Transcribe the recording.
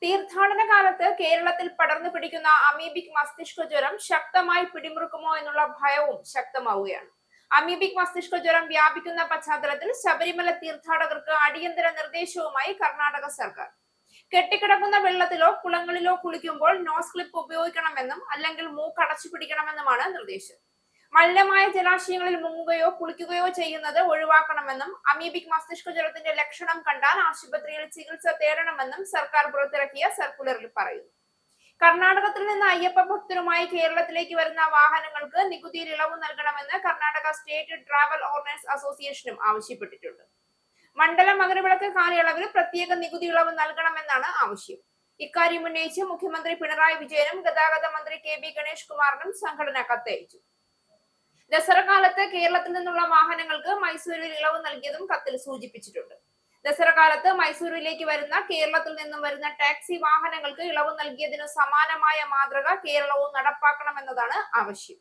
തീർത്ഥാടന കാലത്ത് കേരളത്തിൽ പടർന്നു പിടിക്കുന്ന അമീബിക് മസ്തിഷ്ക ജ്വരം ശക്തമായി പിടിമുറുക്കുമോ എന്നുള്ള ഭയവും ശക്തമാവുകയാണ്. അമീബിക് മസ്തിഷ്ക ജ്വരം വ്യാപിക്കുന്ന പശ്ചാത്തലത്തിൽ ശബരിമല തീർത്ഥാടകർക്ക് അടിയന്തര നിർദ്ദേശവുമായി കർണാടക സർക്കാർ. കെട്ടിക്കിടക്കുന്ന വെള്ളത്തിലോ കുളങ്ങളിലോ കുളിക്കുമ്പോൾ നോസ് ക്ലിപ്പ് ഉപയോഗിക്കണമെന്നും അല്ലെങ്കിൽ മൂക്ക് അടച്ചു പിടിക്കണമെന്നുമാണ് നിർദ്ദേശം. മലിനമായ ജലാശയങ്ങളിൽ മുങ്ങുകയോ കുളിക്കുകയോ ചെയ്യുന്നത് ഒഴിവാക്കണമെന്നും അമീബിക് മസ്തിഷ്ക ജ്വരത്തിന്റെ ലക്ഷണം കണ്ടാൽ ആശുപത്രിയിൽ ചികിത്സ തേടണമെന്നും സർക്കാർ പുറത്തിറക്കിയ സർക്കുലറിൽ പറയുന്നു. കർണാടകത്തിൽ നിന്ന് അയ്യപ്പ ഭക്തരുമായി കേരളത്തിലേക്ക് വരുന്ന വാഹനങ്ങൾക്ക് നികുതിയിൽ ഇളവ് നൽകണമെന്ന് കർണാടക സ്റ്റേറ്റ് ട്രാവൽ ഓർഗനൈസ് അസോസിയേഷനും ആവശ്യപ്പെട്ടിട്ടുണ്ട്. മണ്ഡല മകരവിളക്ക് കാലയളവിൽ പ്രത്യേക നികുതി ഇളവ് നൽകണമെന്നാണ് ആവശ്യം. ഇക്കാര്യം ഉന്നയിച്ച് മുഖ്യമന്ത്രി പിണറായി വിജയനും ഗതാഗത മന്ത്രി കെ.ബി. ഗണേഷ് കുമാറിനും സംഘടന കത്തയച്ചു. ദസറ കാലത്ത് കേരളത്തിൽ നിന്നുള്ള വാഹനങ്ങൾക്ക് മൈസൂരിൽ ഇളവ് നൽകിയതും കത്തിൽ സൂചിപ്പിച്ചിട്ടുണ്ട്. ദസറ കാലത്ത് മൈസൂരിലേക്ക് വരുന്ന കേരളത്തിൽ നിന്നും വരുന്ന ടാക്സി വാഹനങ്ങൾക്ക് ഇളവ് നൽകിയതിനു സമാനമായ മാതൃക കേരളവും നടപ്പാക്കണമെന്നതാണ് ആവശ്യം.